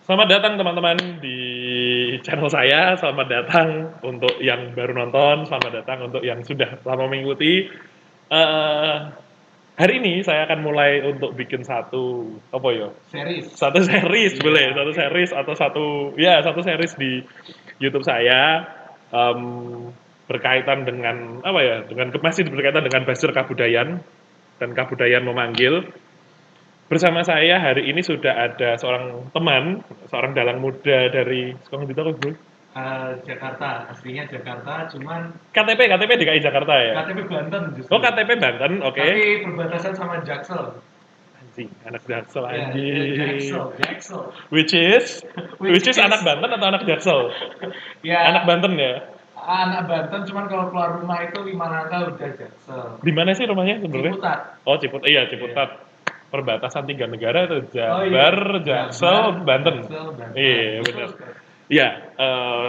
Selamat datang teman-teman di channel saya. Selamat datang untuk yang baru nonton. Selamat datang untuk yang sudah lama mengikuti. Eh, Hari ini saya akan mulai untuk bikin satu apa ya? Series. Satu series boleh, Iya, satu oke. series atau satu series di YouTube saya. Em, Berkaitan dengan apa ya? Masih berkaitan dengan Basir Kabudayan dan Kabudayan memanggil. Bersama saya hari ini sudah ada seorang teman, seorang dalang muda dari Sukabumi Bintang, Bro. Jakarta, aslinya Jakarta, cuman KTP DKI Jakarta ya. KTP Banten Oh, justru. KTP Banten, oke. Tapi perbatasan sama Jaksel. Anjing, anak Jaksel Ya, anjing. Jaksel. Which is Which anak is Banten atau anak Jaksel? Anak ya Banten ya. anak Banten, cuman kalau keluar rumah itu 5 langkah udah Jaksel. Di mana sih rumahnya sebenarnya? Ciputat. Oh, Ciputat. Iya, Iya. Ciputat. Perbatasan tiga negara itu Oh iya, Jabar, Jabar, Jaksel, Banten. Jaksel, Banten. Iya, Betul benar. sekali. Iya,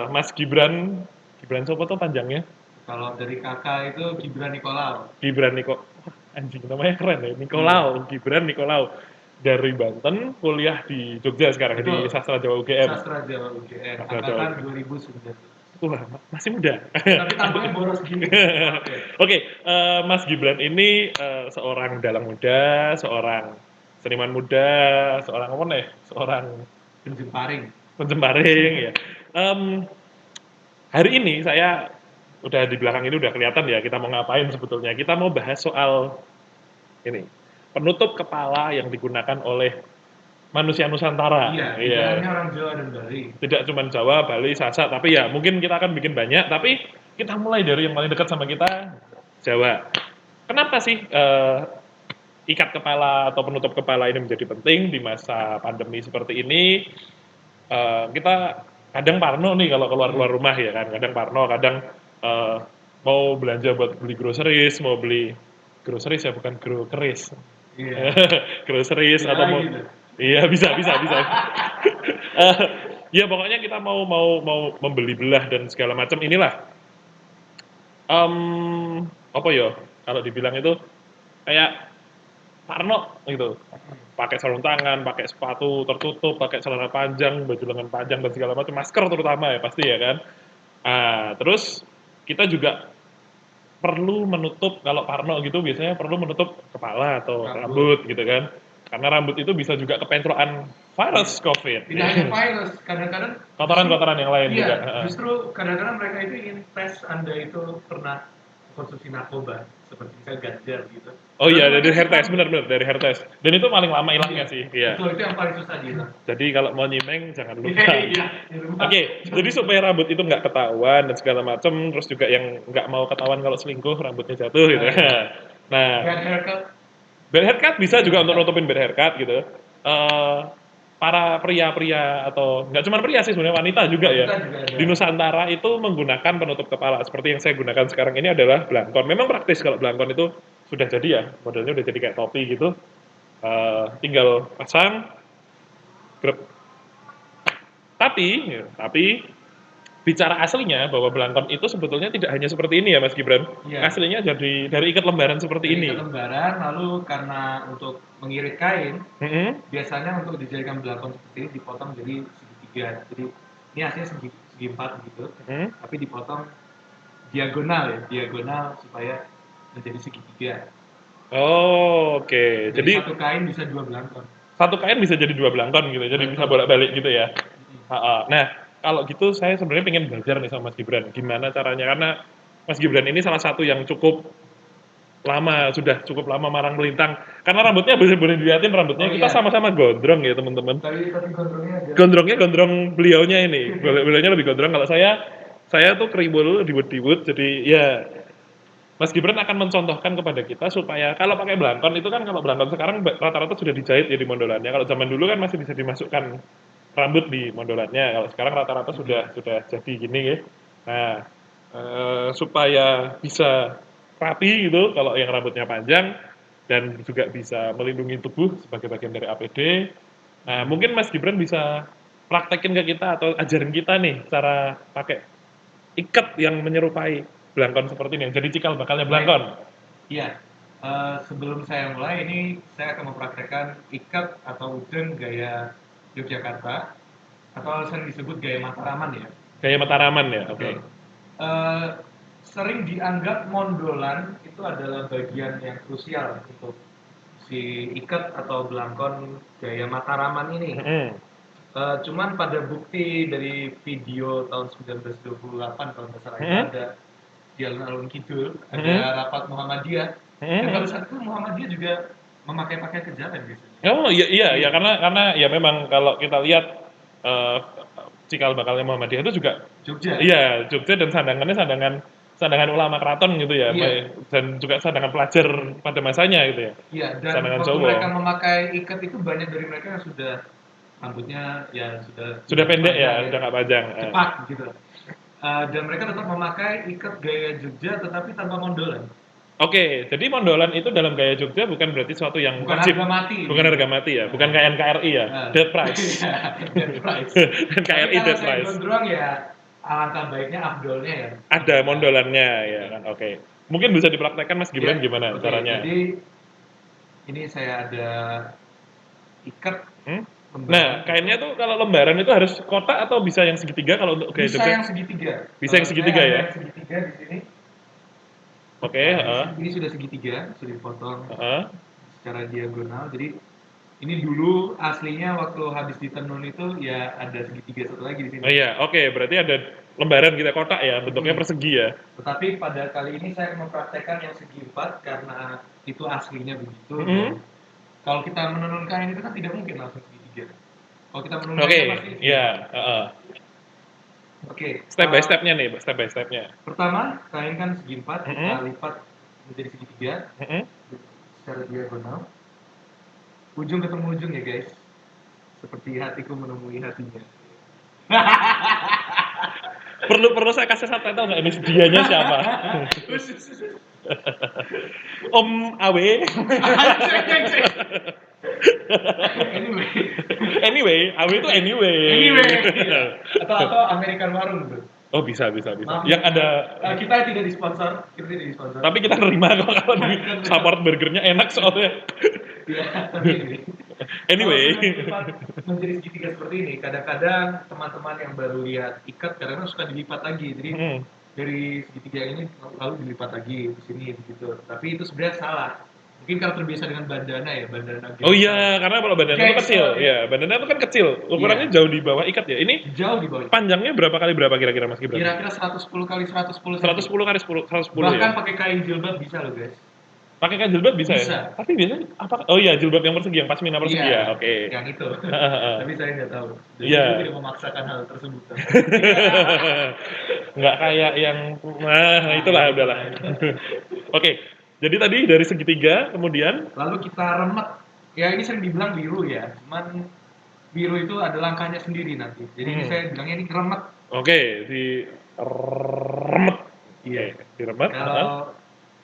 Mas Gibran, Gibran siapa tuh panjangnya? Kalau dari kakak itu Gibran Nikolau. Gibran Niko, wah, anjing namanya keren ya, Iya, Nikolau, Gibran Nikolau dari Banten, kuliah di Jogja sekarang di betul. Sastra Jawa UGM. Sastra Jawa UGM, Sastra Jawa angkatan UGM. 2009. Wah, masih muda. Tapi tampangnya boros gini. Maaf ya. Oke, Mas Gibran ini seorang dalang muda, seorang seniman muda, seorang apa nih? Seorang Penjemparing. penjembaring ya. Em, Hari ini saya udah di belakang ini udah kelihatan ya kita mau ngapain sebetulnya. Kita mau bahas soal ini penutup kepala yang digunakan oleh manusia Iya, Nusantara. tidak Iya, hanya orang Jawa dan Bali. tidak cuma Jawa, Bali, Sasak, tapi ya mungkin kita akan bikin banyak. Tapi kita mulai dari yang paling dekat sama kita, Jawa. Kenapa sih ikat kepala atau penutup kepala ini menjadi penting di masa pandemi seperti ini? Kita kadang parno nih kalau keluar-keluar Hmm. rumah ya kan, kadang parno, kadang eh, mau belanja buat beli groceries, mau beli groceries ya bukan groceries, Iya, groceries beda atau mau lagi tuh. iya bisa Eh, ya pokoknya kita mau mau mau membeli belah dan segala macam inilah apa ya kalau dibilang itu kayak parno gitu, pakai sarung tangan, pakai sepatu tertutup, pakai celana panjang, baju lengan panjang dan segala macam, masker terutama ya pasti ya kan. Terus kita juga perlu menutup kalau parno gitu biasanya perlu menutup kepala atau Rambut. rambut gitu kan. Karena rambut itu bisa juga kepentroan Iya. virus COVID. Tidak hanya virus, kadang-kadang justru Kotoran-kotoran yang lain juga. iya, justru kadang-kadang mereka itu ingin tes Anda itu pernah konsumsi narkoba seperti misalnya ganja gitu. Oh iya Lalu dari mereka hair cek test rambut. benar-benar dari hair test. Dan itu paling lama Iya, hilangnya sih. Iya. betul itu yang paling susah gitu. Jadi kalau mau nyimeng jangan Iya, lupa. iya, di rumah. Oke, jadi supaya rambut itu nggak ketahuan dan segala macam, terus juga yang nggak mau ketahuan kalau selingkuh rambutnya jatuh gitu. Ah, iya. Nah, Bad haircut bad haircut bisa juga juga untuk ada. nutupin bad haircut gitu. Eh para pria-pria atau nggak cuma pria sih sebenarnya wanita juga ya Wanita juga ada. di Nusantara itu menggunakan penutup kepala seperti yang saya gunakan sekarang ini adalah blangkon. Memang praktis kalau blangkon itu sudah jadi ya modelnya udah jadi kayak topi gitu. Tinggal pasang, grep. Tapi bicara aslinya bahwa belangkon itu sebetulnya tidak hanya seperti ini ya Mas Gibran. Iya, Aslinya jadi dari ikat lembaran seperti dari ini. ikat lembaran lalu karena untuk mengirit kain Mm-mm. biasanya untuk dijadikan belakon seperti ini dipotong jadi segitiga. Jadi ini aslinya segi empat gitu, Mm-mm. tapi dipotong diagonal ya, diagonal supaya menjadi segitiga. Oh, oke. Jadi Jadi satu kain bisa dua belangkon. satu kain bisa jadi dua belangkon gitu. Jadi bisa Betul. bolak-balik gitu ya. Mm-mm. Nah, kalau gitu saya sebenarnya pengen belajar nih sama Mas Gibran. Gimana caranya? Karena Mas Gibran ini salah satu yang sudah cukup lama marang melintang. Karena rambutnya boleh dilihatin rambutnya Oh kita iya, sama-sama gondrong ya teman-teman. tapi gondrongnya agak Gondrongnya gondrong beliaunya ini. Beliaunya lebih gondrong. Kalau saya tuh keribul diwut-diwut. Jadi ya Mas Gibran akan mencontohkan kepada kita supaya kalau pakai belangkon itu kan kalau belangkon sekarang rata-rata sudah dijahit ya di mondolannya. Kalau zaman dulu kan masih bisa dimasukkan rambut di mondolannya. Kalau sekarang rata-rata mm-mm. sudah jadi gini ya. Nah, supaya bisa rapi gitu kalau yang rambutnya panjang dan juga bisa melindungi tubuh sebagai bagian dari APD. Nah, Mm-mm. mungkin Mas Gibran bisa praktekin ke kita atau ajarin kita nih cara pakai ikat yang menyerupai belangkon seperti ini, jadi cikal bakalnya Baik. belangkon. Iya, sebelum saya mulai ini saya akan mempraktekkan ikat atau udeng gaya Yogyakarta. atau sering disebut gaya Mataraman ya. Gaya Mataraman ya, oke. Betul. Eh, Sering dianggap mondolan itu adalah bagian yang krusial untuk si ikat atau belangkon gaya Mataraman ini. Mm-mm. Cuman pada bukti dari video tahun 1928 kalau nggak salah itu Mm-mm. ada di alun-alun Kidul, ada Mm-mm. rapat Muhammadiyah, dan pada Mm-mm. saat itu Muhammadiyah juga memakai pakaian kejalan biasanya. Oh iya iya ya Iya. karena ya memang kalau kita lihat eh, cikal bakalnya Muhammadiyah itu juga Jogja. iya Jogja dan sandangannya sandangan ulama keraton gitu ya Iya, dan juga sandangan pelajar pada masanya gitu ya iya. Dan sandangan waktu Jawa mereka memakai ikat itu banyak dari mereka yang sudah rambutnya ya sudah sudah tidak pendek panjang ya ya, udah nggak panjang cepat gitu. Dan mereka tetap memakai ikat gaya Jogja tetapi tanpa mondolan. Oke, jadi mondolan itu dalam gaya Jogja bukan berarti suatu yang Bukan wajib, harga mati bukan ini. harga mati ya, bukan Nah, kayak NKRI ya, nah. dead price. Iya, dead price. Tapi NKRI kalau dead saya price. gondrong ya alangkah baiknya afdolnya ya Ada mondolan. mondolannya ya kan, oke. Mungkin bisa dipraktekkan Mas Ya, Gibran gimana oke. caranya? Jadi ini saya ada ikat Hmm? Nah, lembaran kainnya itu. tuh kalau lembaran itu harus kotak atau bisa yang segitiga kalau untuk gaya Bisa Jogja? yang segitiga. Bisa yang Saya segitiga ada ya? yang segitiga di sini. Oke, Nah, heeh. ini sudah segitiga, sudah dipotong Heeh. secara diagonal. Jadi ini dulu aslinya waktu habis ditenun itu ya ada segitiga satu lagi di sini. Oh iya, oke, berarti ada lembaran kita kotak ya, bentuknya Hmm. persegi ya. Tetapi pada kali ini saya mempraktekkan yang segi empat karena itu aslinya begitu dan Mhm. kalau kita menenun kain itu kan tidak mungkin langsung segitiga. Kalau kita menenun kain Oke, kan pasti segi iya, empat. heeh. Oke, Step by stepnya nih, step by stepnya. pertama kain kan segi empat kita Mhm. lipat menjadi segitiga Mhm. secara diagonal. Ujung ketemu ujung ya guys. Seperti hatiku menemui hatinya. Perlu saya kasih subtitle nggak ini dianya siapa? Om Awe. Anyway, Anyway, Awe itu anyway. anyway, iya. Atau American Warung bro. Oh bisa. Maaf Yang ya, ada, kita tidak disponsor, kita tidak disponsor. tapi kita nerima kok kalau di support burgernya enak soalnya. Ya, tapi ini. Kalau Anyway. sudah dilipat menjadi segitiga seperti ini, kadang-kadang teman-teman yang baru lihat ikat kadang-kadang suka dilipat lagi. Jadi Hmm. dari segitiga ini lalu dilipat lagi di sini begitu. Tapi itu sebenarnya salah. Mungkin kalau terbiasa dengan bandana ya, bandana Oh gangster. iya, karena kalau bandana itu kecil, Gangster ya. ya bandana itu kan kecil, ukurannya Iya, jauh di bawah ikat ya. Ini jauh di bawah. panjangnya berapa kali berapa kira-kira Mas Gibran? Kira-kira 110 kali 110 cm. 110 kali 10, 110 ya. Bahkan pakai kain jilbab bisa loh guys. Pakai kan jilbab bisa ya? Bisa. Tapi biasanya apa? Oh iya, jilbab yang persegi, yang pasmina persegi ya. Iya, Oke. yang itu. Heeh, heeh. Tapi saya nggak tahu. Dan Iya. saya tidak memaksakan hal tersebut. Nggak kayak yang, nah Nah, itulah ya, udahlah. itulah itu. Oke, jadi tadi dari segitiga, kemudian, Lalu kita remet. Ya ini sering dibilang biru ya. Cuman biru itu ada langkahnya sendiri nanti. Jadi ini saya bilangnya ini remet. oke, di remet. Oke, Iya. diremet. Heeh. Kalau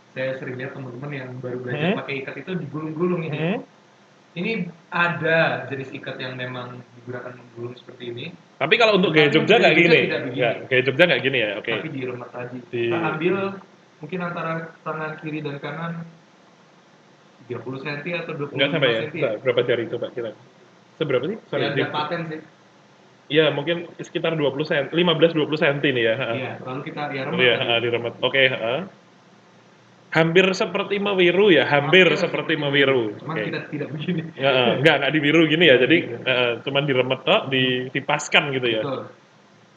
saya sering lihat teman-teman yang baru belajar Hmm. pakai ikat itu digulung-gulung ini. Hmm. Ini ada jenis ikat yang memang digunakan menggulung seperti ini. Tapi kalau untuk gaya Tetapi Jogja untuk nggak gaya Jogja gini. tidak begini. Nggak, gaya Jogja nggak gini ya. Oke. Tapi diremet tadi. Di- Kita ambil mungkin antara tangan kiri dan kanan 30 cm atau 25 Nggak sampai ya? cm ya. Berapa jari itu Pak kira? Seberapa sih? Sorry, Ya, ada paten sih. Iya, mungkin sekitar 20 cm, 15-20 cm nih ya. Heeh. Iya, lalu kita ya remet Iya, tadi. diremet. Oke, heeh. Hampir seperti mewiru ya, hampir Hampir seperti seperti mewiru. Cuman Oke. tidak begini. Nggak dibiru gini ya, jadi Iya. cuman diremet tok, dipaskan gitu ya. Betul.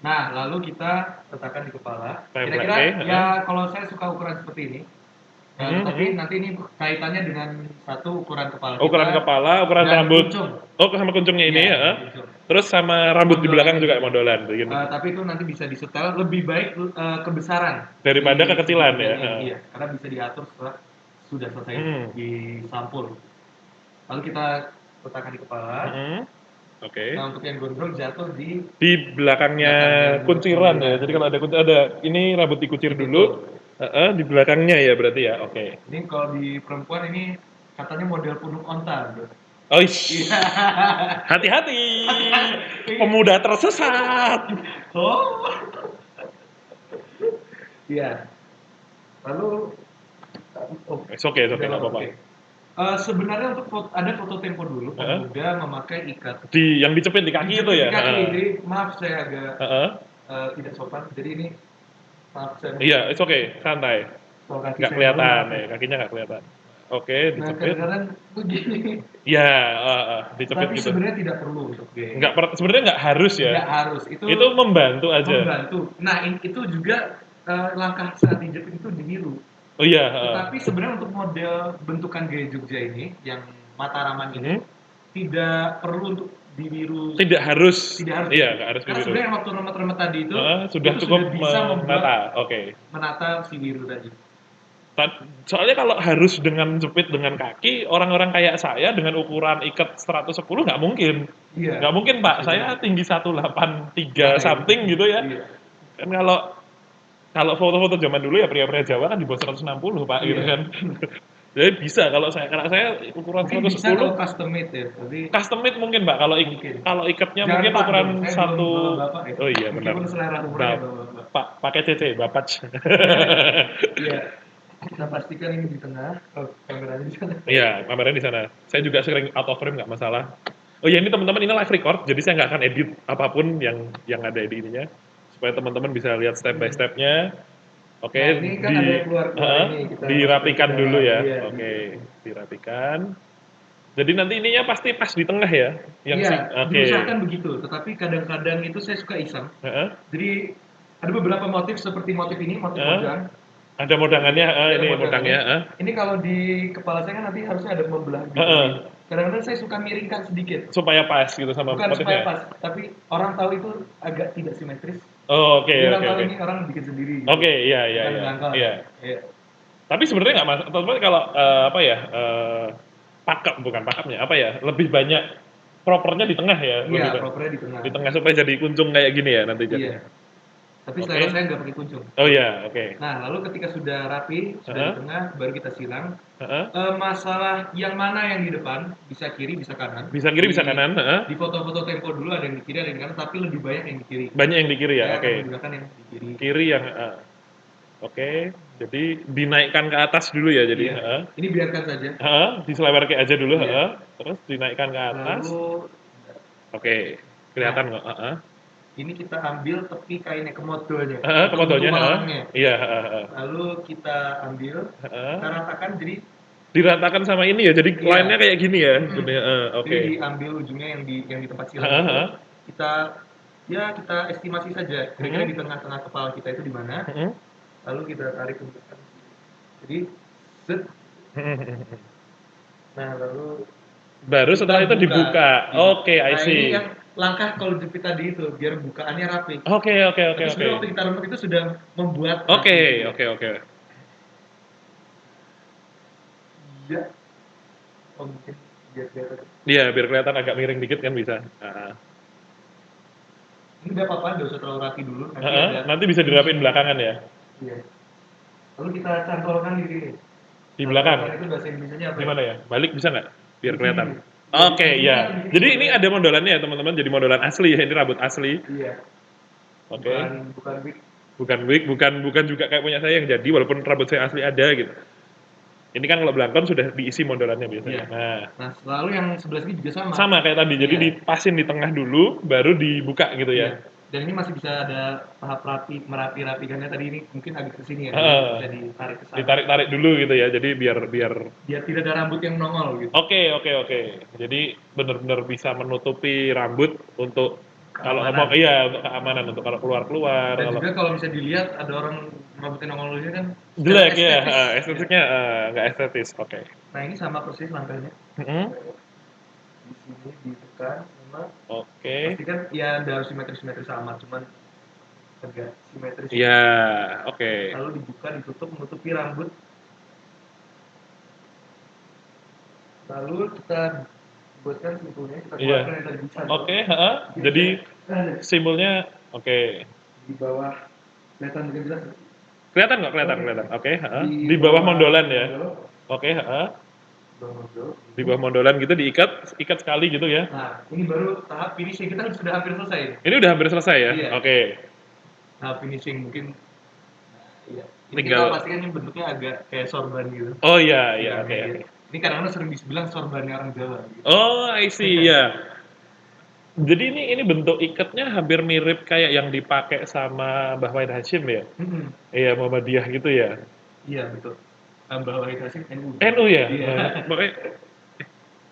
Nah, lalu kita letakkan di kepala. Template, Kira-kira oke, ya kalau saya suka ukuran seperti ini. Tapi Mhm. nanti ini kaitannya dengan satu ukuran kepala Ukuran kita kepala, ukuran dan rambut. kuncung. Oh, sama kuncungnya ini Iya, ya. kuncung. Terus sama rambut di belakang Mondolan juga ini. mondolan begini. Tapi itu nanti bisa disetel lebih baik kebesaran Daripada di kekecilan ya. segitiganya, Heeh. iya, karena bisa diatur setelah sudah selesai Hmm. disampul. Lalu kita letakkan di kepala. Mhm. Oke. Nah, untuk yang gondrong jatuh di Di belakangnya belakangnya kunciran ya. kunciran. Jadi kalau ada ini rambut dikucir Betul. dulu. Di belakangnya ya berarti ya. Oke. Ini kalau di perempuan ini katanya model punuk onta, bro. Oh, ish. Iya. Hati-hati. Pemuda tersesat. Oh. Iya. Lalu Oke, nggak apa-apa. oke. Sebenarnya untuk ada foto tempo dulu, Heeh. pemuda memakai ikat. Yang dicepit di kaki itu Dijepit ya? di kaki, Heeh. jadi maaf saya agak Heeh. tidak sopan. Jadi ini maaf saya Iya, it's okay, santai. soal kaki Nggak saya dulu kelihatan maaf ya, ya. kakinya nggak kelihatan. Oke, Nah dicepit. kadang-kadang begini, Iya, dicepit tapi gitu. sebenarnya tidak perlu untuk gaya Nggak ini. sebenarnya nggak harus ya. Nggak harus, itu Itu membantu aja. membantu. Nah itu juga langkah saat dijepit itu diniru. Oh iya, Tetapi sebenarnya untuk model bentukan gaya Jogja ini, yang Mataraman ini, Mhm. tidak perlu untuk diniru, Tidak harus, tidak harus iya ditiru. nggak harus Karena ditiru. sebenarnya yang waktu remet-remet tadi Sudah itu cukup sudah bisa membuat menata, oke. menata si biru tadi. Soalnya kalau harus dengan jepit dengan kaki, orang-orang kayak saya dengan ukuran ikat 110 nggak mungkin. Iya, Nggak mungkin Pak, bisa saya jadi. tinggi 183 Makanya, something gitu ya. iya, Kan kalau kalau foto-foto zaman dulu ya pria-pria Jawa kan di bawah 160 Pak gitu iya. kan. Jadi bisa kalau saya, karena saya ukuran Mungkin bisa 110 kalau custom made ya, tapi custom made mungkin Pak, mungkin. kalau ikatnya Jangan mungkin Pak ukuran dong, saya belum satu. bapak-bapak ya. Oh iya benar. Meskipun selera umurnya bapak-bapak. Pak pakai CC bapak. Iya, kita pastikan ini di tengah. Oh, kameranya di sana. Iya, kameranya di sana. Saya juga sering out of frame nggak masalah. Oh ya ini teman-teman ini live record, jadi saya nggak akan edit apapun yang ada di ininya, supaya teman-teman bisa lihat step by stepnya. Oke, Nah ini kan ada yang keluar-keluar ini, kita masukin ke dirapikan dulu dalam. ya. Iya, Oke, dirapikan. Jadi nanti ininya pasti pas di tengah ya, iya, oke. diusahakan begitu. Tetapi kadang-kadang itu saya suka iseng. Heeh, Jadi ada beberapa motif seperti motif ini, motif heeh. modang. Ada modangannya, Ini ada ini modangannya. modangnya. Ini kalau di kepala saya kan nanti harusnya ada membelah gitu. Heeh. Kadang-kadang saya suka miringkan sedikit. Supaya pas gitu sama Bukan supaya motifnya. pas, tapi orang tahu itu agak tidak simetris. Oh, oke, Jadi orang oke, tahu oke. ini orang bikin sendiri gitu. Oke, iya, iya, Bukan iya. dangkal. Iya. Iya. Tapi sebenarnya nggak masalah. Tapi kalau apa ya, bukan pakemnya, apa ya, lebih banyak propernya di tengah ya, Iya, lebih banyak propernya di tengah. di tengah supaya jadi kuncung kayak gini ya nanti Iya. jadinya. Tapi Oke. selera saya nggak pakai kuncung. Oh iya, oke. Nah, lalu ketika sudah rapi, sudah di Heeh, tengah, baru kita silang. heeh. Masalah yang mana yang di depan, bisa kiri, bisa kanan. Bisa kiri, bisa kanan, heeh. Di foto-foto tempo dulu ada yang di kiri, ada yang di kanan, tapi lebih banyak yang di kiri. Banyak yang di kiri ya, Saya akan oke. menggunakan yang di kiri. Kiri yang oke. Jadi dinaikkan ke atas dulu ya jadi, Iya. heeh. Ini biarkan saja. Heeh, diselewerke aja dulu, Iya. heeh. Terus dinaikkan ke atas. Lalu, Oke, kelihatan nah, kok, heeh. ini kita ambil tepi kainnya, kemodonya. Heeh, Atau komodonya, bentuk heeh. walangnya. Iya, heeh, heeh. Lalu kita ambil, Heeh. kita ratakan jadi Diratakan sama ini ya, jadi iya. line-nya kayak gini ya. Mm-mm. Gini, Jadi oke. diambil ujungnya yang di tempat silang Heeh, itu, heeh. kita estimasi saja kira-kira di tengah-tengah kepala kita itu di mana. Mhm. Lalu kita tarik ke belakang. Jadi, set. Nah, lalu Baru kita setelah itu dibuka. Iya. Oke, I Nah, ini see. yang langkah kalau jepit tadi itu biar bukaannya rapi. Oke, oke, oke, Tapi oke. sebenarnya waktu kita remet itu sudah membuat Oke, rapi. oke, oke. Ya. Oh, mungkin biar kelihatan. Iya, biar kelihatan agak miring dikit kan bisa. Heeh. Ini nggak apa-apa, nggak usah terlalu rapi dulu. Nanti Heeh, ada nanti bisa dirapin belakangan ya. Iya. Lalu kita cantolkan di sini. Di belakang. Cantolkan itu bahasa Indonesianya apa? Gimana ya? Balik bisa nggak? Biar Di kelihatan. sini. Oke, Di sini ya. kan, di sini Jadi ini boleh. ada modelannya ya, teman-teman. Jadi modelan asli ya, ini rambut asli. Iya. Oke. Bukan wig. Bukan wig, bukan juga kayak punya saya yang jadi walaupun rambut saya asli ada gitu. Ini kan kalau belangkon sudah diisi modelannya biasanya. Iya. Nah, Nah, lalu yang sebelah sini juga sama. sama kayak tadi. Jadi Iya. dipasin di tengah dulu baru dibuka gitu Iya. ya. Dan ini masih bisa ada tahap merapi-rapikannya tadi ini mungkin agak ke sini ya. Heeh. Bisa ditarik ke sana. Ditarik-tarik dulu gitu ya. Jadi biar Biar tidak ada rambut yang nongol gitu. Oke, oke, oke. Jadi benar-benar bisa menutupi rambut untuk kalau Keamanan. ngomong iya untuk keamanan untuk kalau keluar-keluar Dan kalau juga kalau bisa dilihat ada orang rambutnya nongol dulu kan jelek secara ya, estetis. estetiknya nggak estetis. Oke. Nah, ini sama persis langkahnya. Mhm. Di sini ditekan sama Oke. pastikan ya nggak harus simetris sama, cuman agak simetris. Iya, oke. Lalu dibuka, ditutup, menutupi rambut. Lalu kita buatkan simpulnya, kita Iya. keluarkan yang tadi bisa. Oke, heeh. Jadi simbolnya oke. Di bawah kelihatan dengan jelas. Kelihatan nggak? Kelihatan. Oke, heeh. Di bawah mondolan ya. Oke, heeh. Bawah mondol. Di bawah mondolan gitu ikat sekali gitu ya. Nah, ini baru tahap finishing, kita sudah hampir selesai. Ini udah hampir selesai ya. Iya. Oke. Tahap finishing mungkin. Nah, iya. Ini Tinggal- kita pastikan ini bentuknya agak kayak sorban gitu. Oh iya, iya, oke. Iya. Oke. Ini kadang-kadang sering dibilang sorbannya orang Jawa gitu. Oh, I see, ya. Jadi ini bentuk ikatnya hampir mirip kayak yang dipakai sama Mbah Wahid Hasyim ya? Mm-mm. Iya, Muhammadiyah gitu ya? Iya betul. Mbak Wahid Hasyim NU. NU ya? Iya. Pokoknya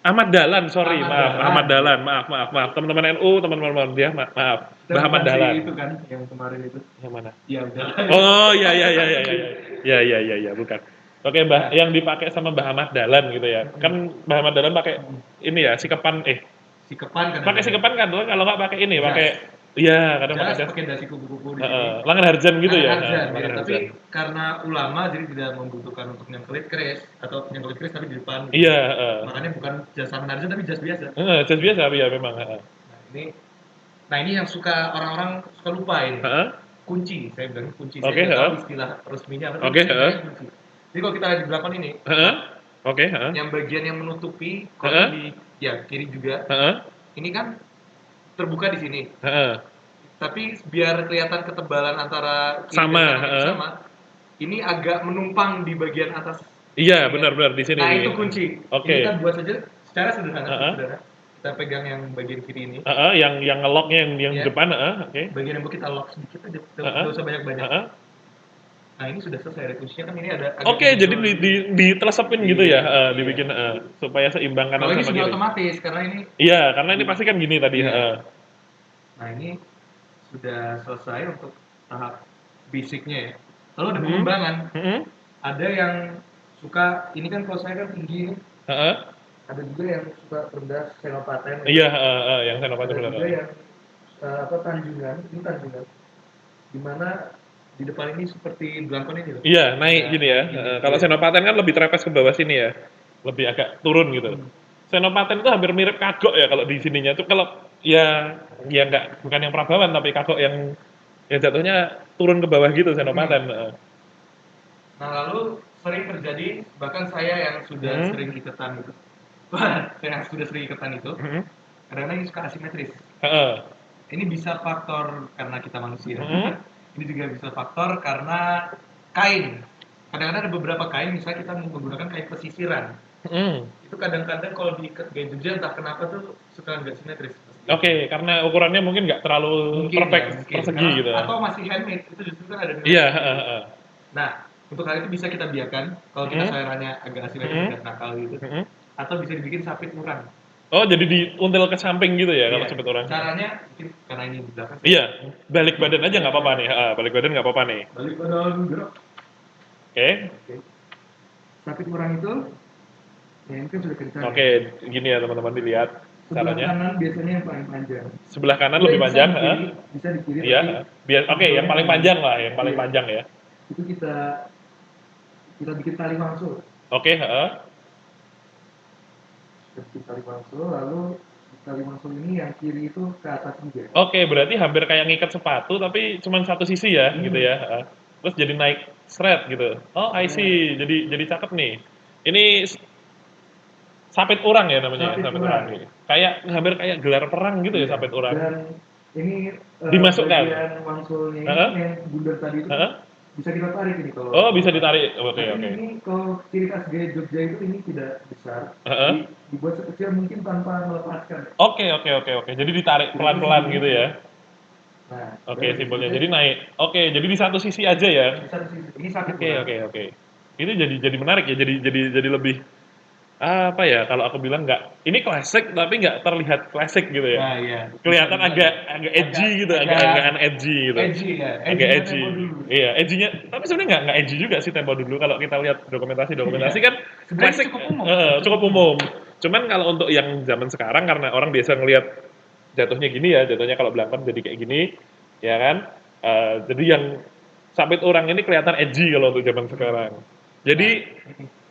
Ahmad Dahlan, sorry, Ahmad maaf, Dahlan. Ahmad Dahlan, maaf, teman-teman NU, teman-teman Muhammadiyah, maaf, Kita Mbah Ahmad bukan si Dahlan. itu kan yang kemarin itu. Yang mana? Iya udah. Oh, ya, bukan. Oke, Mbah, Nah, yang dipakai sama Mbah Ahmad Dahlan gitu ya. mm-mm. Kan Mbah Ahmad Dahlan pakai Mm-mm. ini ya, sikepan, Sikepan pakai kadang-kadang. sikepan kan, kalau nggak pakai ini, Jas. iya, kadang pakai Jas jas. pakai dasi kupu-kupu di sini. Lengan harjan gitu Tangan ya, Arjan ya, lengan tapi harjan. karena ulama jadi tidak membutuhkan untuk nyengkelit keris atau nyengkelit keris tapi di depan. Iya, Makanya bukan jas tangan Arjan tapi jas biasa. jas biasa ya memang. Ini nah ini yang suka orang-orang suka lupa ini. Heeh. Kunci, saya bilang kunci. Saya Oke, nggak tahu istilah resminya apa, tapi Oke, istilahnya kunci. Jadi kalau kita lihat di belakang ini, Oke, yang bagian yang menutupi, kalau Heeh. di ya kiri juga, Heeh. ini kan terbuka di sini. Heeh. Tapi biar kelihatan ketebalan antara kiri Sama, dan kanan ini sama, ini agak menumpang di bagian atas. Iya, Ini ya. benar-benar di sini Nah nih. itu kunci. Oke. Ini kita buat saja secara sederhana, Heeh. sederhana. Kita pegang yang bagian kiri ini. Yang ngeloknya yang Ya. depan, oke. Bagian yang kita lock sedikit aja, Heeh. nggak usah banyak-banyak. Heeh. Nah ini sudah selesai, ada kuncinya kan ini ada. Oke, jadi ditelesepin gitu ya, Iya. dibikin supaya seimbang Kalau kanan ini sama sudah kiri. otomatis karena ini. Iya, karena ini pasti kan gini tadi. Iya. Nah ini sudah selesai untuk tahap basicnya ya. Lalu ada pengembangan. Ada yang suka, ini kan kalau saya kan tinggi nih. Ada juga yang suka rendah senopaten. Iya, yang senopaten Ada benar. juga yang tanjungan, ini tanjungan. Dimana di depan ini seperti belangkon ini loh. Iya, naik gini ya. Kalau Iya. senopaten kan lebih trepes ke bawah sini ya. Lebih agak turun gitu. Senopaten itu hampir mirip kagok ya kalau di sininya tuh kalau ya nggak bukan yang prabawan tapi kagok yang jatuhnya turun ke bawah gitu senopaten. Nah lalu sering terjadi bahkan saya yang sudah sering iketan gitu, yang sudah sering iketan itu, kadang-kadang ini suka asimetris. Ini bisa faktor karena kita manusia. Ini juga bisa faktor karena kain. Kadang-kadang ada beberapa kain, misalnya kita menggunakan kain pesisiran. Itu kadang-kadang kalau diikat gaya Jogja entah kenapa tuh suka nggak simetris. Oke, karena ukurannya mungkin nggak terlalu perfect persegi karena, gitu. atau masih handmade itu justru kan ada. Iya. Nah untuk hal itu bisa kita biarkan kalau kita selera agak asimetris agak nakal gitu. Atau bisa dibikin sapit murang. Oh, jadi diuntil ke samping gitu ya kalau sapit orang. Caranya mungkin karena ini di belakang. Iya, balik badan aja nggak apa-apa nih. Balik badan nggak apa-apa nih. Balik badan gerak. Oke. Sapit murang itu ya ini kan sudah kencang. Oke, gini ya teman-teman dilihat Sebelah caranya. kanan biasanya yang paling panjang. Sebelah kanan lebih panjang, Bisa di kiri. Iya, oke, yang paling panjang lah, yang paling panjang ya. Itu kita bikin tali mangsul. Oke, Bikin tali mangsul, lalu tali mangsul ini yang kiri itu ke atas juga. Oke, berarti hampir kayak ngikat sepatu tapi cuma satu sisi ya, gitu ya. Terus jadi naik thread gitu. Oh, I see. Jadi cakep nih. Ini sapit urang ya namanya, sapit urang. Kayak hampir kayak gelar perang gitu ya sapit urang. Dan ini dimasukkan bagian mangsulnya ini yang bundar tadi itu bisa kita tarik ini kalau. Oh, bisa ditarik. Oke. Ini kalau ciri khas gaya Jogja itu ini tidak besar. Dibuat sekecil mungkin tanpa melepaskan. Oke. Jadi ditarik pelan-pelan gitu ya. Nah, oke, simpelnya. Jadi naik. Oke, jadi di satu sisi aja ya. Di satu sisi. Ini sakit. Oke. Itu jadi menarik ya. Jadi lebih apa ya, kalau aku bilang nggak, ini klasik tapi nggak terlihat klasik gitu ya. Nah, iya. Kelihatan agak edgy gitu, agak edgy gitu. Edgy ya. Agak edgy. Iya, edgy-nya. Tapi sebenarnya nggak edgy juga sih tempo dulu. Kalau kita lihat dokumentasi kan klasik, cukup umum. Cuman kalau untuk yang zaman sekarang karena orang biasa ngelihat jatuhnya gini ya, jatuhnya kalau belangkon jadi kayak gini, ya kan. Jadi yang sapit orang ini kelihatan edgy kalau untuk zaman sekarang. Jadi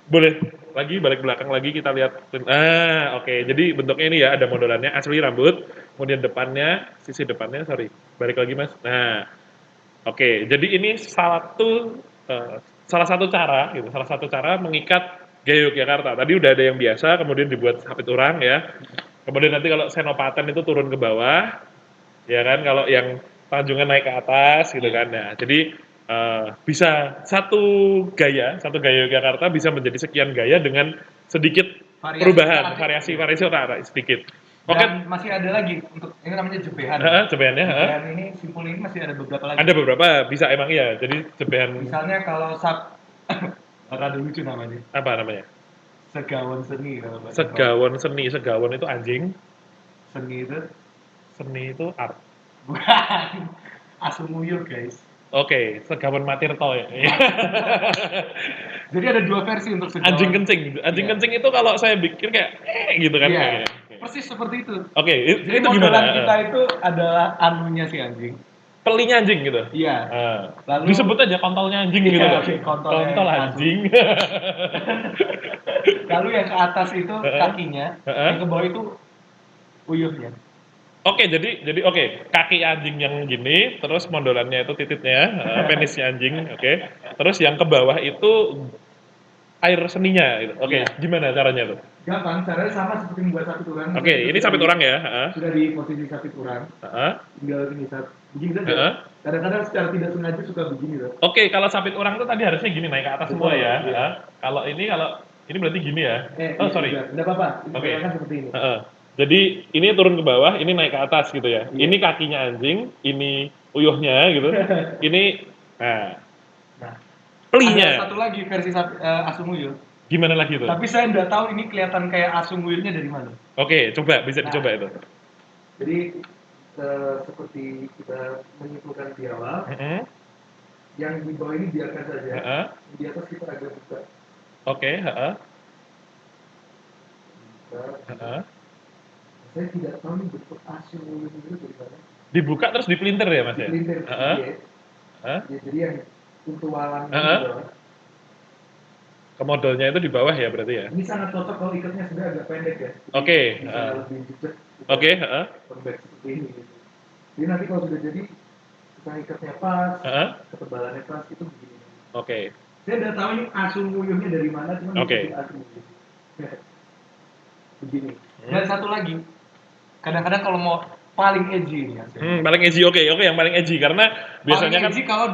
boleh lagi balik belakang lagi kita lihat. Oke. Jadi bentuknya ini ya, ada modelannya asli rambut, kemudian depannya, sisi depannya, balik lagi Mas. Nah, oke. Jadi ini salah satu cara gitu, salah satu cara mengikat gaya Yogyakarta. Tadi udah ada yang biasa, kemudian dibuat sapit urang ya. Kemudian nanti kalau senopaten itu turun ke bawah, ya kan. Kalau yang Tanjungan naik ke atas gitu kan. Nah, jadi bisa satu gaya Yogyakarta bisa menjadi sekian gaya dengan sedikit perubahan, variasi sedikit. Oke. Dan masih ada lagi untuk ini namanya jebehan. Jebehannya. Jebehan ini simpul ini masih ada beberapa lagi. Ada beberapa, bisa emang iya. Jadi jebehan. Misalnya kalau rada lucu namanya. Apa namanya? Segawon seni. Segawon seni, segawon itu anjing. Seni itu art. Bukan. Asumuyuh guys. Oke, segawon Matirto ya. Jadi ada dua versi untuk segawon. Anjing kencing. Anjing kencing itu kalau saya pikir kayak gitu kan. Iya. Persis seperti itu. Oke, jadi itu gimana? Kita itu adalah anunya si anjing. Pelinya anjing gitu. Iya. Lalu disebut aja kontolnya anjing gitu. Okay, kontol anjing. Lalu yang ke atas itu kakinya, yang ke bawah itu uyuhnya. Oke, jadi kaki anjing yang gini, terus mondolannya itu titiknya, penisnya anjing, oke. Terus yang ke bawah itu air seninya gitu. Oke, gimana caranya tuh? Gampang, caranya sama seperti membuat sapit urang. Oke, ini sapit urang ya. Sudah di posisi sapit urang. Tinggal begini saja. Kadang-kadang secara tidak sengaja suka begini loh. Oke, kalau sapit urang itu tadi harusnya gini naik ke atas semua ya. Kalau ini berarti gini ya. Sorry. Enggak apa-apa. Oke. Seperti ini. Jadi ini turun ke bawah, ini naik ke atas gitu ya. Ini kakinya anjing, ini uyuhnya gitu. Ini pelinya. Ada satu lagi versi asumuyuh. Gimana lagi itu? Tapi saya nggak tahu ini kelihatan kayak asumuyuhnya dari mana. Oke, coba bisa dicoba itu. Jadi seperti kita menyimpulkan di awal, yang di bawah ini biarkan saja. Di atas kita agak buka. Oke, Saya tidak tahu nih bentuk asumuyuh itu dari mana. Dibuka terus dipelintir ya mas ya? Dipelintir sedikit. Jadi yang kuntualan Kemodalnya itu di bawah ya berarti ya? Ini sangat cocok kalau ikatnya sudah agak pendek ya. Oke. Lebih jejak. Oke. Lembek seperti ini. Gitu. Jadi nanti kalau sudah jadi kita ikatnya pas, ketebalannya pas itu begini. Oke. Saya udah tahu ini asumuyuhnya dari mana, cuma asumuyuh. Begini. Dan satu lagi, kadang-kadang kalau mau paling edgy nih paling edgy, oke, yang paling edgy karena biasanya paling edgy kalau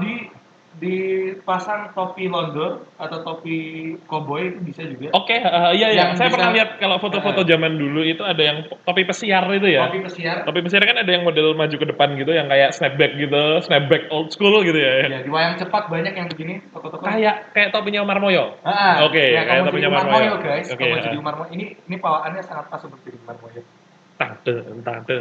dipasang topi London atau topi cowboy itu bisa juga. Oke, iya. Saya pernah lihat kalau foto-foto zaman dulu itu ada yang topi pesiar itu ya. Topi pesiar kan ada yang model maju ke depan gitu, yang kayak snapback gitu, snapback old school gitu ya. Iya, di wayang cepat banyak yang begini, toko-toko. Kayak topinya Umar Moyo. Oke, kayak topinya Umar Moyo guys. Kalau jadi Umar Moyo, ini pawaannya sangat pas untuk jadi Umar Moyo. Tante.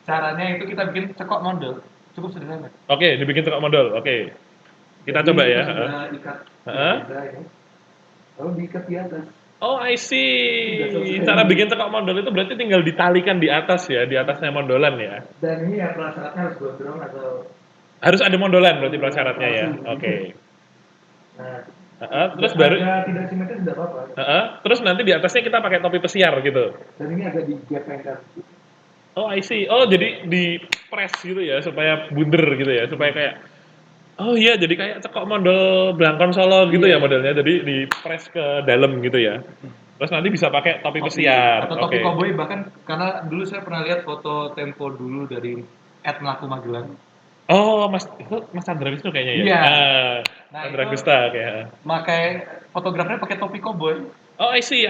Caranya itu kita bikin cekok model. Cukup sederhana. Oke, dibikin cekok model. Oke. Kita coba ya. Ikat. Lalu diikat di atas. Oh, I see. Cara bikin cekok model itu berarti tinggal ditalikan di atas ya, di atasnya mondolan ya. Dan ini ya prasyaratnya harus gondrong atau harus ada mondolan berarti prasyaratnya ya. Oke. Terus baru tidak simetris tidak apa-apa. Terus nanti di atasnya kita pakai topi pesiar gitu. Dan ini agak digepengkan. Oh, I see. Oh, jadi di press gitu ya supaya bunder gitu ya, supaya kayak jadi kayak cekok model Blangkon Solo gitu ya modelnya. Jadi di press ke dalam gitu ya. Terus nanti bisa pakai topi pesiar atau topi cowboy, bahkan karena dulu saya pernah lihat foto Tempo dulu dari @melaku Magelang. Oh, Mas Chandra Wisnu kayaknya ya. Iya. Chandra Gusta kayak. Makai fotografernya pakai topi cowboy. Oh, I see.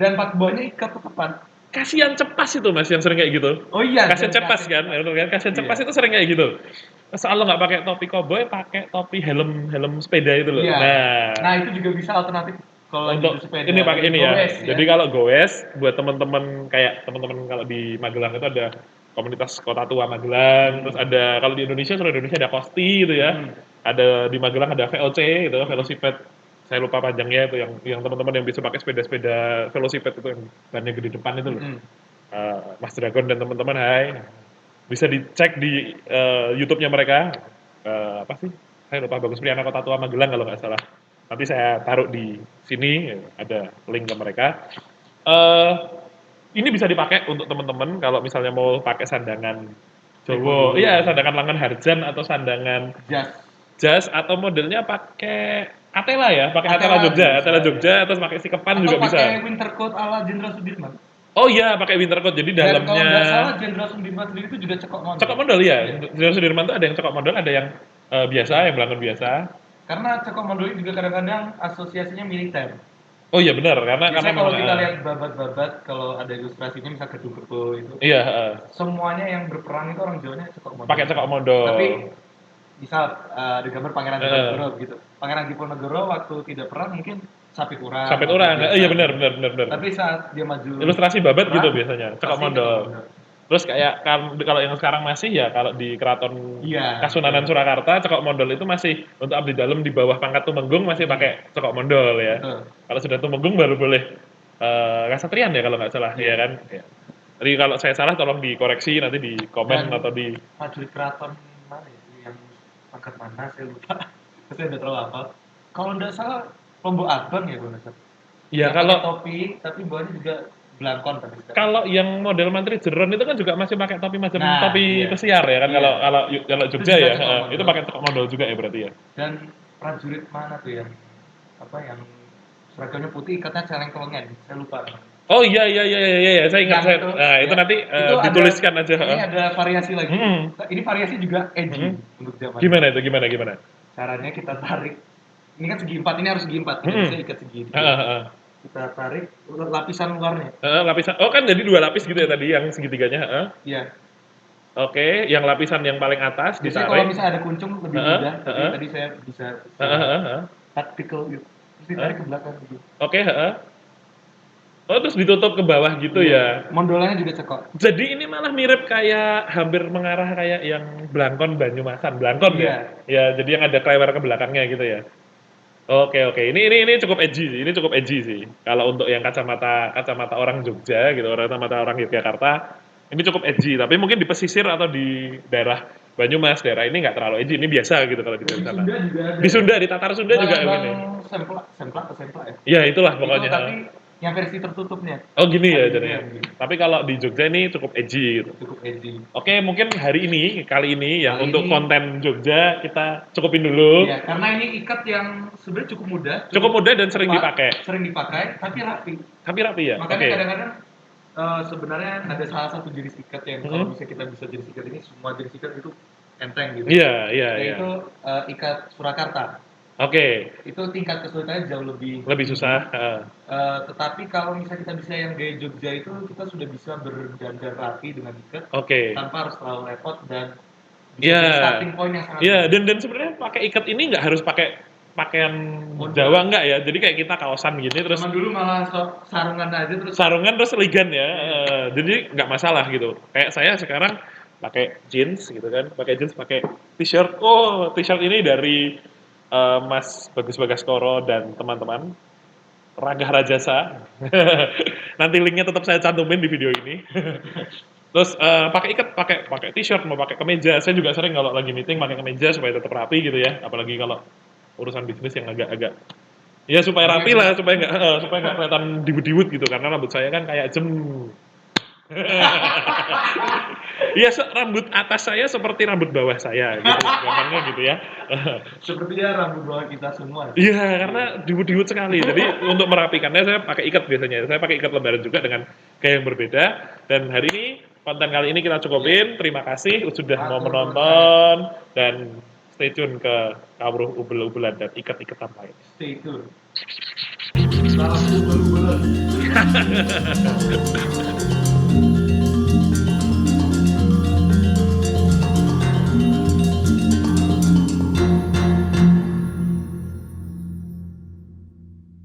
Dan pas bawahnya ikat tetepan. Kasihan Cepas itu mas yang sering kayak gitu. Oh iya. Kasihan Cepas kan, Kasihan Cepas itu sering kayak gitu. Soal lo nggak pakai topi cowboy, pakai topi helm sepeda itu loh. Iya. Nah itu juga bisa alternatif kalau untuk sepeda. Ini pakai ini ya. Jadi kalau goes buat teman-teman kalau di Magelang itu ada komunitas Kota Tua Magelang, terus ada kalau di seluruh Indonesia ada Kosti gitu ya. Ada di Magelang ada VLC gitu, Velociped. Saya lupa panjangnya itu yang teman-teman yang bisa pakai sepeda velocipede itu yang bannya gede depan itu loh. Mas Dragon dan teman-teman, hai. Bisa dicek di YouTube-nya mereka. Apa sih? Saya lupa, Bagus Priyana Kota Tua Magelang kalau nggak salah. Nanti saya taruh di sini, ada link ke mereka. Ini bisa dipakai untuk teman-teman kalau misalnya mau pakai sandangan Jowo. Iya, sandangan lengan harjan atau sandangan jas atau modelnya pakai Atela ya, pakai Atela Jogja, terus pakai sikepan juga bisa. Atau pakai winter coat ala Jenderal Sudirman. Oh iya, pakai winter coat. Jadi dalamnya. Kalau nggak salah Jenderal Sudirman sendiri itu juga cekok model. Cekok model ya. Jenderal Sudirman itu ada yang cekok model, ada yang biasa, yang belakang biasa. Karena cokok mondol juga kadang-kadang asosiasinya militer. Oh iya benar, karena Biasanya kalau memang, kita lihat babat-babat, kalau ada ilustrasinya misal gedung-gedung itu, iya, semuanya yang berperang itu orang Jawanya cokok mondol. pakai cokok mondol. Tapi misal di gambar Pangeran Diponegoro gitu. Pangeran Diponegoro waktu tidak perang mungkin sapi urang. Sapi urang, iya benar. Tapi saat dia maju ilustrasi babat perang, gitu biasanya, cokok mondol. Terus kayak kalau yang sekarang masih ya kalau di Keraton Kasunanan Surakarta cokok mondol itu masih untuk abdi dalam di bawah pangkat tumenggung masih pakai cokok mondol ya. Kalau sudah tumenggung baru boleh kasatrian ya kalau nggak salah, ya kan. Ya. Jadi kalau saya salah tolong dikoreksi nanti di komen atau di prajurit keraton mana itu yang pangkat mana saya lupa. Saya udah terlalu hafal. Kalau nggak salah Lombok Abang ya kalau nggak salah. Ya kalau topi tapi bawahnya juga belangkon tapi kalau yang model Mantri Jeron itu kan juga masih pakai topi macam topi pesiar ya kan. Kalau Jogja ya itu pakai cokok mondol juga ya berarti ya. Dan prajurit mana tuh yang yang seragamnya putih ikatnya celeng kelongen, saya lupa. Oh iya, saya ingat itu nanti dituliskan aja. Ini ada variasi lagi. Ini variasi juga edgy untuk zaman. Gimana itu? Gimana? Caranya kita tarik. Ini kan segi 4, ini harus segi 4. Kita bisa ikat segi. Kita tarik lapisan luarnya. Lapisan. Oh kan jadi 2 lapis gitu ya tadi yang segitiganya, Iya. Oke, yang lapisan yang paling atas ditarik. Kalau misalnya ada kuncung lebih mudah, tapi tadi saya bisa tactical gitu. Terus ditarik ke belakang gitu. Oke, Oh terus ditutup ke bawah gitu ya? Mondolnya juga cekok. Jadi ini malah mirip kayak hampir mengarah kayak yang Blangkon Banyumasan, Blangkon ya? Ya jadi yang ada klewer ke belakangnya gitu ya? Oke, ini cukup edgy sih, sih. Kalau untuk yang kacamata orang Jogja gitu, kacamata orang Yogyakarta, ini cukup edgy. Tapi mungkin di pesisir atau di daerah Banyumas, daerah ini nggak terlalu edgy, ini biasa gitu kalau di sana. Di Sunda, di Tatar Sunda juga begini. Semplak ya? Ya itulah pokoknya. Tapi yang versi tertutupnya. Oh gini ya jadinya. Tapi kalau di Jogja ini cukup edgy gitu. Cukup edgy. Oke, mungkin kali ini yang untuk konten Jogja kita cukupin dulu. Iya, karena ini ikat yang sebenarnya cukup mudah. Cukup mudah dan sering dipakai. Tapi rapi. Tapi rapi ya. Makanya kadang-kadang sebenarnya ada salah satu jenis ikat yang kalau kita bisa jenis ikat ini semua jenis ikat itu enteng gitu. Iya. Yaitu ikat Surakarta. Oke. Itu tingkat kesulitannya jauh lebih susah. Tetapi kalau misalnya kita bisa yang gaya Jogja itu kita sudah bisa berdandan rapi dengan ikat. Tanpa harus terlalu repot dan starting point yang sangat. Iya. Dan sebenarnya pakai ikat ini nggak harus pakai pakaian Jawa enggak ya. Jadi kayak kita kaosan gini terus. Zaman dulu malah sarungan aja terus. Sarungan terus ligan ya. Jadi nggak masalah gitu. Kayak saya sekarang pakai jeans gitu kan. Pakai jeans, pakai t-shirt. Oh, t-shirt ini dari Mas Bagus Bagaskoro dan teman-teman Ragah Rajasa. Nanti linknya tetap saya cantumin di video ini. Terus pakai ikat, pakai t-shirt, mau pakai kemeja. Saya juga sering kalau lagi meeting pakai kemeja supaya tetap rapi gitu ya. Apalagi kalau urusan bisnis yang agak-agak ya supaya rapi lah, supaya nggak kelihatan diwut-diwut gitu. Karena rambut saya kan kayak jem. Iya, rambut atas saya seperti rambut bawah saya gitu, gampangnya gitu ya. Sepertinya rambut bawah kita semua. Iya, karena diwut-diwut sekali. Jadi untuk merapikannya saya pakai ikat biasanya. Saya pakai ikat lembaran juga dengan gaya yang berbeda. Dan hari ini konten kali ini kita cukupin. Terima kasih sudah mau menonton dan stay tune ke Kawruh Ubel-ubelan dan ikat-ikatan lain. Stay tune. Salam ubel-ubelan.